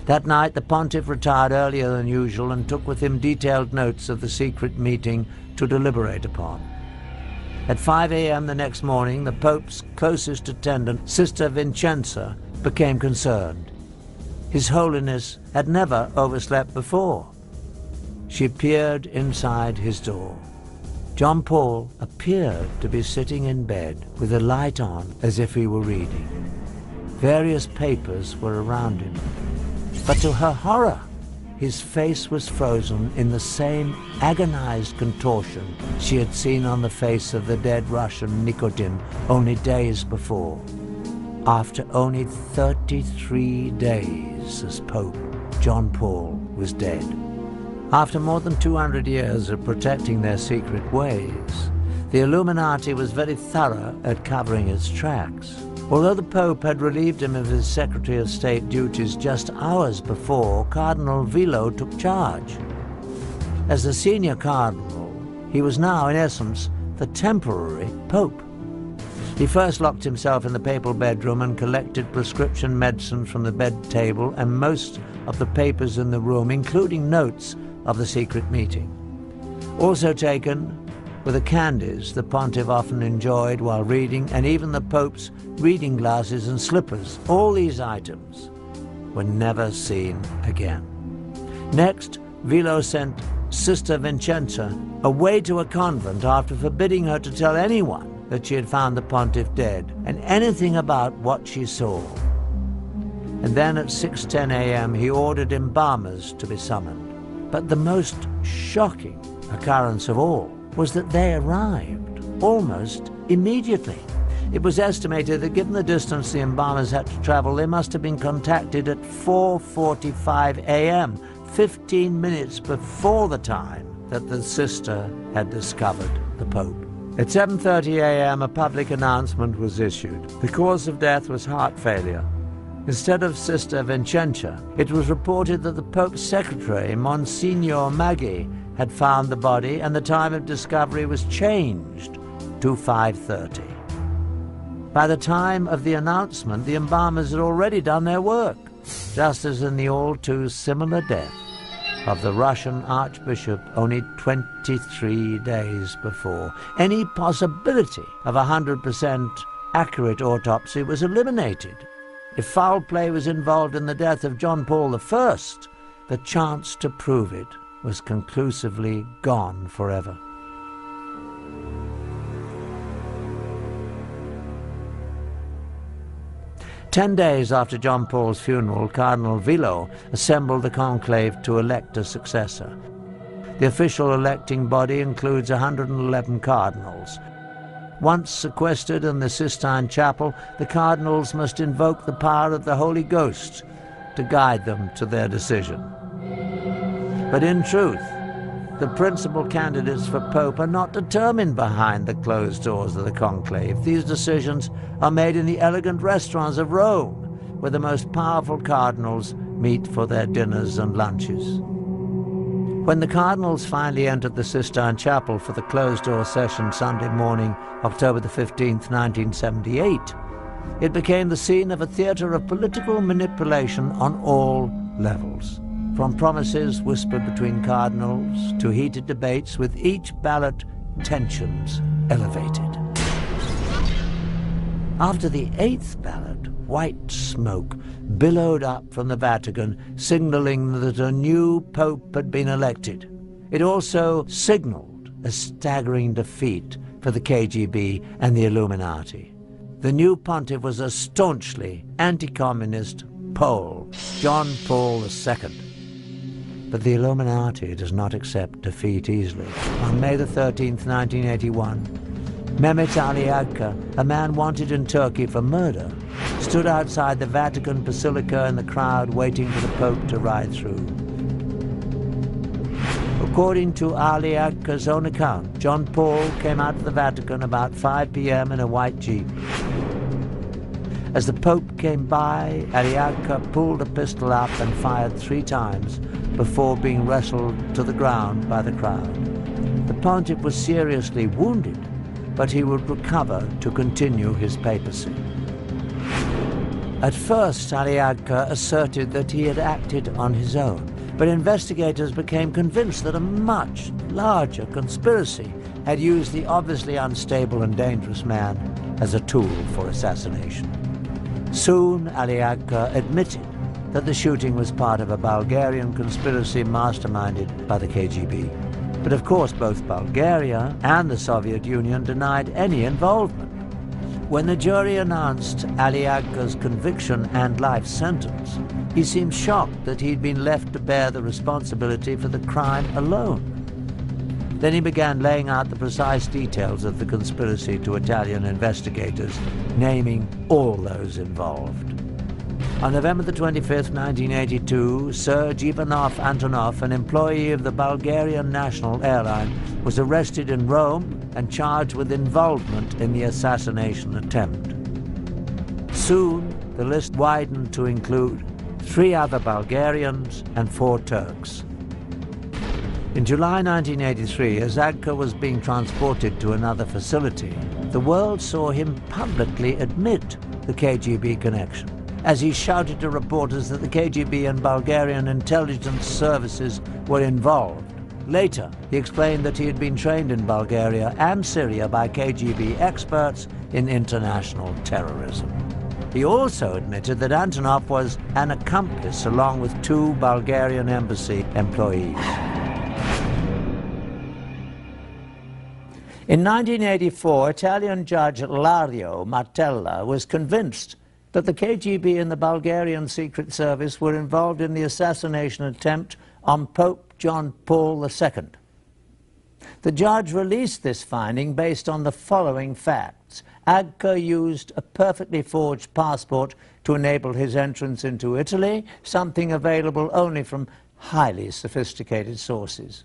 That night, the pontiff retired earlier than usual and took with him detailed notes of the secret meeting to deliberate upon. At 5 a.m. the next morning, the Pope's closest attendant, Sister Vincenza, became concerned. His Holiness had never overslept before. She peered inside his door. John Paul appeared to be sitting in bed with a light on as if he were reading. Various papers were around him. But to her horror, his face was frozen in the same agonized contortion she had seen on the face of the dead Russian Nikodym only days before. After only 33 days as Pope, John Paul was dead. After more than 200 years of protecting their secret ways, the Illuminati was very thorough at covering its tracks. Although the Pope had relieved him of his Secretary of State duties just hours before, Cardinal Villot took charge. As the senior cardinal, he was now, in essence, the temporary Pope. He first locked himself in the papal bedroom and collected prescription medicine from the bed table and most of the papers in the room, including notes of the secret meeting. Also taken were the candies the pontiff often enjoyed while reading, and even the Pope's reading glasses and slippers. All these items were never seen again. Next, Villot sent Sister Vincenza away to a convent after forbidding her to tell anyone that she had found the pontiff dead and anything about what she saw. And then at 6:10 a.m. he ordered embalmers to be summoned. But the most shocking occurrence of all was that they arrived almost immediately. It was estimated that given the distance the embalmers had to travel, they must have been contacted at 4:45 a.m., 15 minutes before the time that the sister had discovered the Pope. At 7:30 a.m. a public announcement was issued. The cause of death was heart failure. Instead of Sister Vincenza, it was reported that the Pope's secretary, Monsignor Maggi, had found the body, and the time of discovery was changed to 5:30. By the time of the announcement, the embalmers had already done their work, just as in the all-too-similar death of the Russian Archbishop only 23 days before. Any possibility of a 100% accurate autopsy was eliminated. If foul play was involved in the death of John Paul I, the chance to prove it was conclusively gone forever. Ten days after John Paul's funeral, Cardinal Villot assembled the conclave to elect a successor. The official electing body includes 111 cardinals. Once sequestered in the Sistine Chapel, the cardinals must invoke the power of the Holy Ghost to guide them to their decision. But in truth, the principal candidates for Pope are not determined behind the closed doors of the conclave. These decisions are made in the elegant restaurants of Rome, where the most powerful cardinals meet for their dinners and lunches. When the cardinals finally entered the Sistine Chapel for the closed-door session Sunday morning, October the 15th, 1978, it became the scene of a theatre of political manipulation on all levels, from promises whispered between cardinals to heated debates, with each ballot tensions elevated. After the 8th ballot, white smoke billowed up from the Vatican, signaling that a new pope had been elected. It also signaled a staggering defeat for the KGB and the Illuminati. The new pontiff was a staunchly anti-communist Pole, John Paul II. But the Illuminati does not accept defeat easily. On May the 13th, 1981, Mehmet Ali Agca, a man wanted in Turkey for murder, stood outside the Vatican Basilica in the crowd waiting for the Pope to ride through. According to Ali Agca's own account, John Paul came out of the Vatican about 5 p.m. in a white Jeep. As the Pope came by, Ali Agca pulled a pistol up and fired 3 times before being wrestled to the ground by the crowd. The pontiff was seriously wounded, but he would recover to continue his papacy. At first, Ali Agca asserted that he had acted on his own, but investigators became convinced that a much larger conspiracy had used the obviously unstable and dangerous man as a tool for assassination. Soon, Ali Agca admitted that the shooting was part of a Bulgarian conspiracy masterminded by the KGB. But of course, both Bulgaria and the Soviet Union denied any involvement. When the jury announced Ali Agca's conviction and life sentence, he seemed shocked that he'd been left to bear the responsibility for the crime alone. Then he began laying out the precise details of the conspiracy to Italian investigators, naming all those involved. On November the 25th, 1982, Serge Ivanov Antonov, an employee of the Bulgarian National Airline, was arrested in Rome and charged with involvement in the assassination attempt. Soon, the list widened to include 3 other Bulgarians and 4 Turks. In July 1983, as Agca was being transported to another facility, the world saw him publicly admit the KGB connection, as he shouted to reporters that the KGB and Bulgarian intelligence services were involved. Later, he explained that he had been trained in Bulgaria and Syria by KGB experts in international terrorism. He also admitted that Antonov was an accomplice along with 2 Bulgarian embassy employees. In 1984, Italian judge Lario Martella was convinced that the KGB and the Bulgarian Secret Service were involved in the assassination attempt on Pope John Paul II. The judge released this finding based on the following facts. Agca used a perfectly forged passport to enable his entrance into Italy, something available only from highly sophisticated sources.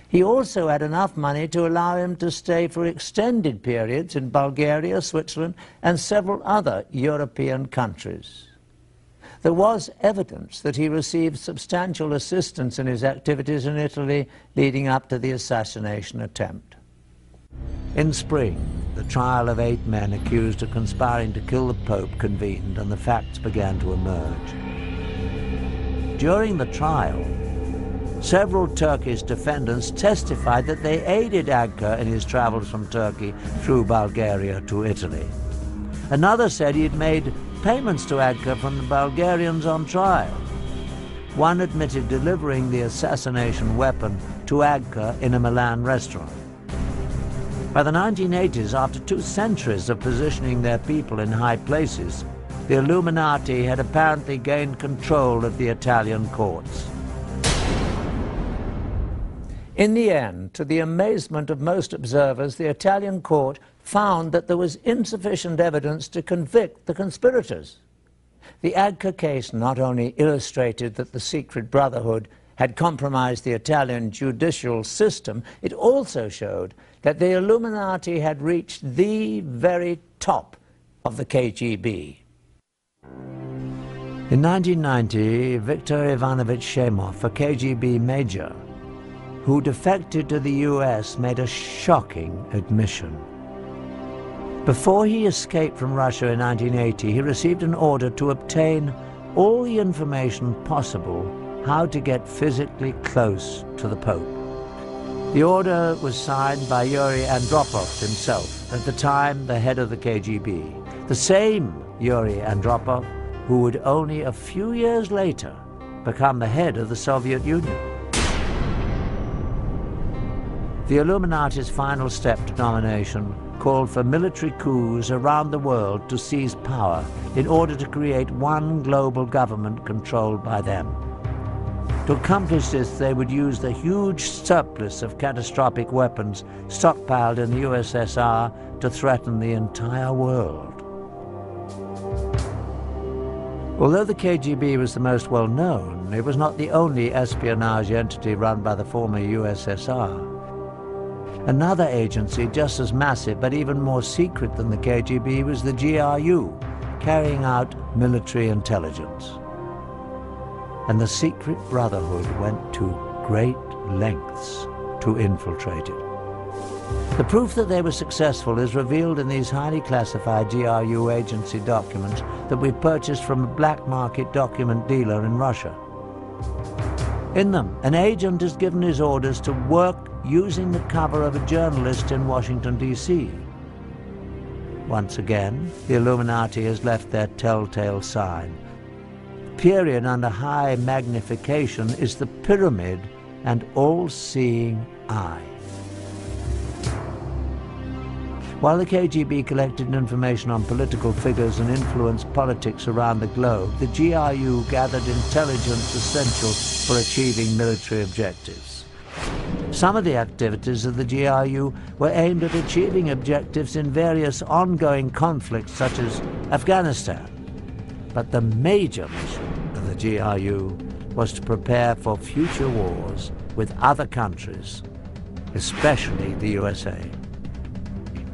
He also had enough money to allow him to stay for extended periods in Bulgaria, Switzerland, and several other European countries. There was evidence that he received substantial assistance in his activities in Italy leading up to the assassination attempt. In spring, the trial of 8 men accused of conspiring to kill the Pope convened, and the facts began to emerge. During the trial, several Turkish defendants testified that they aided Agca in his travels from Turkey through Bulgaria to Italy. Another said he had made payments to Agca from the Bulgarians on trial. One admitted delivering the assassination weapon to Agca in a Milan restaurant. By the 1980s, after 2 centuries of positioning their people in high places, the Illuminati had apparently gained control of the Italian courts. In the end, to the amazement of most observers, the Italian court found that there was insufficient evidence to convict the conspirators. The Agca case not only illustrated that the secret brotherhood had compromised the Italian judicial system, it also showed that the Illuminati had reached the very top of the KGB. In 1990, Viktor Ivanovich Shemov, a KGB major who defected to the US, made a shocking admission. Before he escaped from Russia in 1980, he received an order to obtain all the information possible how to get physically close to the Pope. The order was signed by Yuri Andropov himself, at the time the head of the KGB, the same Yuri Andropov who would only a few years later become the head of the Soviet Union. The Illuminati's final step to domination called for military coups around the world to seize power in order to create one global government controlled by them. To accomplish this, they would use the huge surplus of catastrophic weapons stockpiled in the USSR to threaten the entire world. Although the KGB was the most well-known, it was not the only espionage entity run by the former USSR. Another agency just as massive but even more secret than the KGB was the GRU, carrying out military intelligence. And the secret brotherhood went to great lengths to infiltrate it. The proof that they were successful is revealed in these highly classified GRU agency documents that we purchased from a black market document dealer in Russia. In them, an agent is given his orders to work using the cover of a journalist in Washington, D.C. Once again, the Illuminati has left their telltale sign. The period under high magnification is the pyramid and all-seeing eye. While the KGB collected information on political figures and influenced politics around the globe, the GRU gathered intelligence essential for achieving military objectives. Some of the activities of the GRU were aimed at achieving objectives in various ongoing conflicts such as Afghanistan. But the major mission of the GRU was to prepare for future wars with other countries, especially the USA.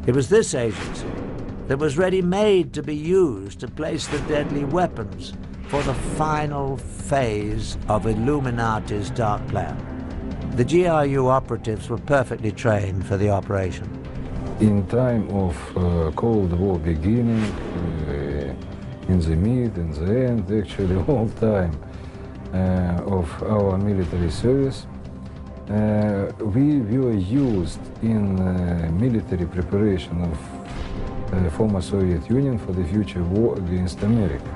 It was this agency that was ready-made to be used to place the deadly weapons for the final phase of Illuminati's dark plan. The GRU operatives were perfectly trained for the operation. In time of Cold War beginning, in the mid, in the end, actually all time of our military service, we were used in military preparation of former Soviet Union for the future war against America.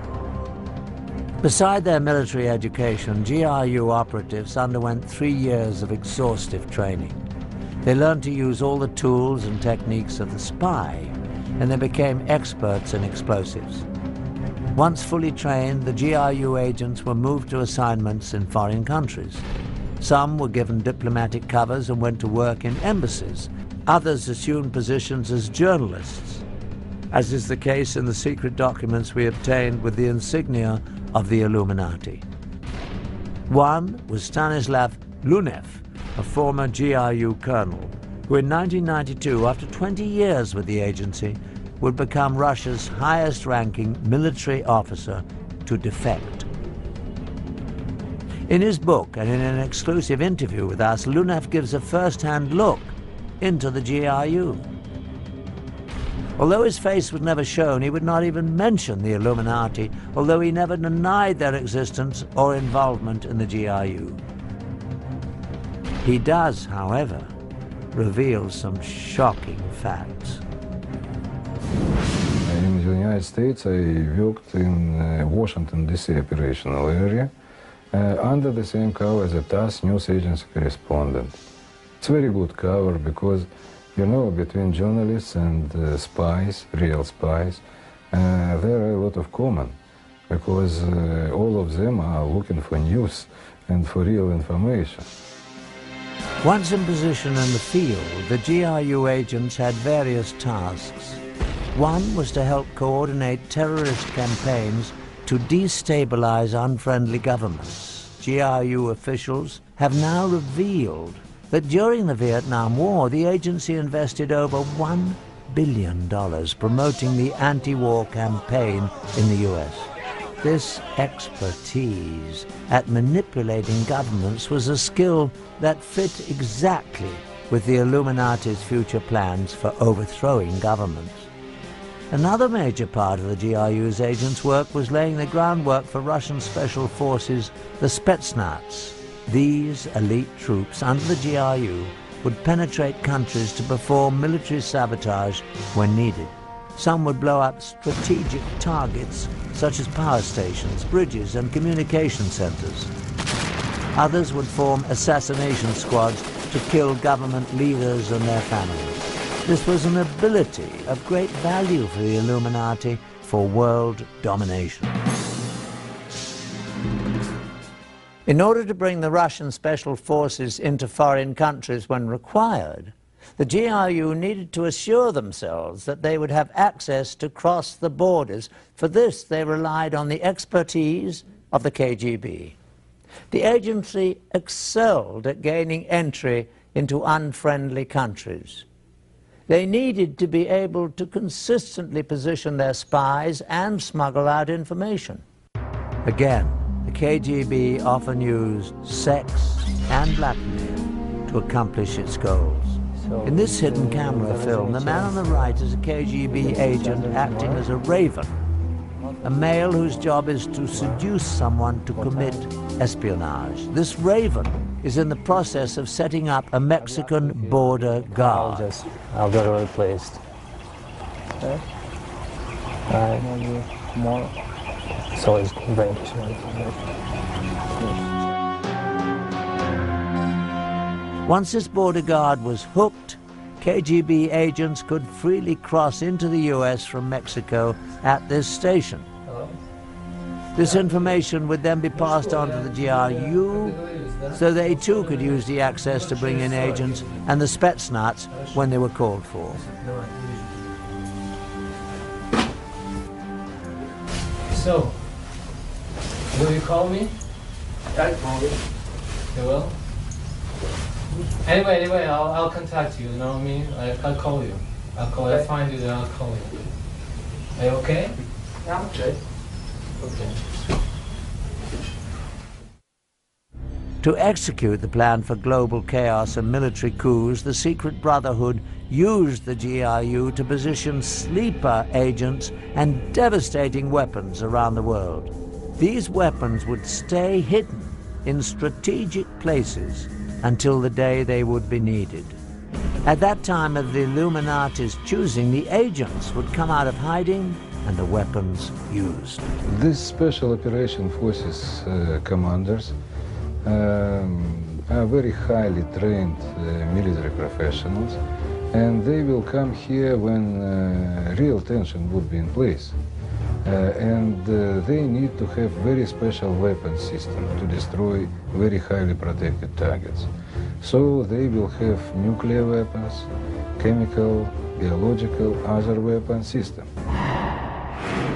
Beside their military education, GRU operatives underwent 3 years of exhaustive training. They learned to use all the tools and techniques of the spy, and they became experts in explosives. Once fully trained, the GRU agents were moved to assignments in foreign countries. Some were given diplomatic covers and went to work in embassies. Others assumed positions as journalists, as is the case in the secret documents we obtained with the insignia of the Illuminati. One was Stanislav Lunev, a former GRU colonel, who in 1992, after 20 years with the agency, would become Russia's highest-ranking military officer to defect. In his book and in an exclusive interview with us, Lunev gives a first-hand look into the GRU. Although his face was never shown, he would not even mention the Illuminati, although he never denied their existence or involvement in the GRU. He does, however, reveal some shocking facts. In the United States, I worked in Washington, D.C. operational area under the same cover as a TASS news agency correspondent. It's a very good cover because, you know, between journalists and spies, real spies, there are a lot of common because all of them are looking for news and for real information. Once in position in the field, the GRU agents had various tasks. One was to help coordinate terrorist campaigns to destabilize unfriendly governments. GRU officials have now revealed that during the Vietnam War, the agency invested over $1 billion promoting the anti-war campaign in the US. This expertise at manipulating governments was a skill that fit exactly with the Illuminati's future plans for overthrowing governments. Another major part of the GRU's agents' work was laying the groundwork for Russian special forces, the Spetsnaz. These elite troops under the GRU would penetrate countries to perform military sabotage when needed. Some would blow up strategic targets such as power stations, bridges and communication centers. Others would form assassination squads to kill government leaders and their families. This was an ability of great value for the Illuminati for world domination. In order to bring the Russian special forces into foreign countries when required, the GRU needed to assure themselves that they would have access to cross the borders. For this, they relied on the expertise of the KGB. The agency excelled at gaining entry into unfriendly countries. They needed to be able to consistently position their spies and smuggle out information. Again, the KGB often used sex and blackmail to accomplish its goals. In this hidden camera film, the man on the right is a KGB agent acting as a raven, a male whose job is to seduce someone to commit espionage. This raven is in the process of setting up a Mexican border guard. I'll get it replaced. Okay. More. So it's very Once this border guard was hooked, KGB agents could freely cross into the US from Mexico at this station. This information would then be passed on to the GRU, so they too could use the access to bring in agents and the Spetsnaz when they were called for. So, will you call me? I call you. You will? Anyway, I'll contact you, you know what I mean? I'll call you. I'll find you, then I'll call you. Are you okay? Yeah, I'm okay. Okay. To execute the plan for global chaos and military coups, the secret brotherhood used the GRU to position sleeper agents and devastating weapons around the world. These weapons would stay hidden in strategic places until the day they would be needed. At that time of the Illuminati's choosing, the agents would come out of hiding and the weapons used. These special operation forces commanders are very highly trained military professionals, and they will come here when real tension would be in place. And they need to have very special weapon system to destroy very highly protected targets. So they will have nuclear weapons, chemical, biological, other weapon system.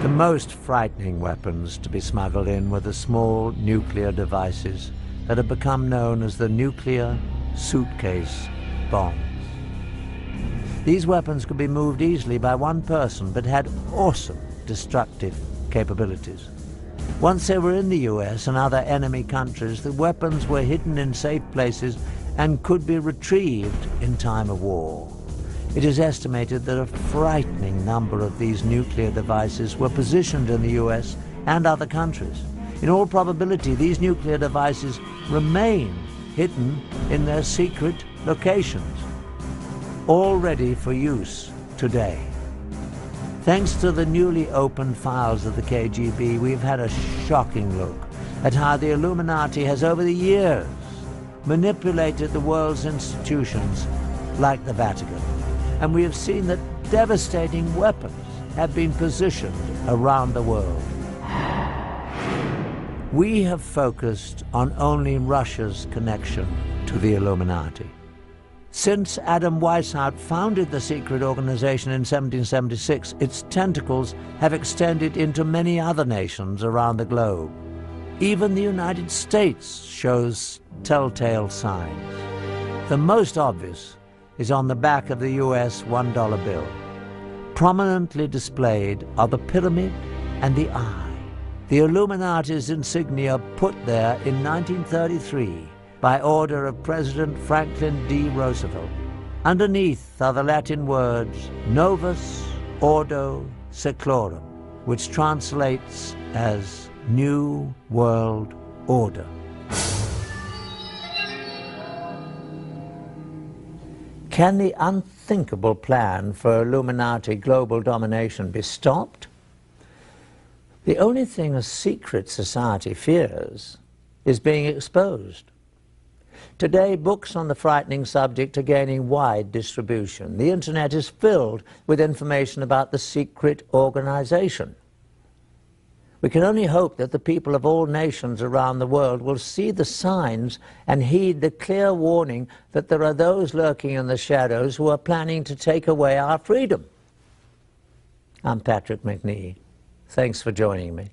The most frightening weapons to be smuggled in were the small nuclear devices that have become known as the nuclear suitcase bombs. These weapons could be moved easily by one person, but had awesome destructive capabilities. Once they were in the US and other enemy countries, the weapons were hidden in safe places and could be retrieved in time of war. It is estimated that a frightening number of these nuclear devices were positioned in the US and other countries. In all probability, these nuclear devices remain hidden in their secret locations, all ready for use today. Thanks to the newly opened files of the KGB, we've had a shocking look at how the Illuminati has over the years manipulated the world's institutions like the Vatican. And we have seen that devastating weapons have been positioned around the world. We have focused on only Russia's connection to the Illuminati. Since Adam Weishaupt founded the secret organization in 1776, its tentacles have extended into many other nations around the globe. Even the United States shows telltale signs. The most obvious is on the back of the US $1 bill. Prominently displayed are the pyramid and the eye, the Illuminati's insignia put there in 1933 by order of President Franklin D. Roosevelt. Underneath are the Latin words Novus Ordo Seclorum, which translates as New World Order. Can the unthinkable plan for Illuminati global domination be stopped? The only thing a secret society fears is being exposed. Today, books on the frightening subject are gaining wide distribution. The internet is filled with information about the secret organization. We can only hope that the people of all nations around the world will see the signs and heed the clear warning that there are those lurking in the shadows who are planning to take away our freedom. I'm Patrick McNee. Thanks for joining me.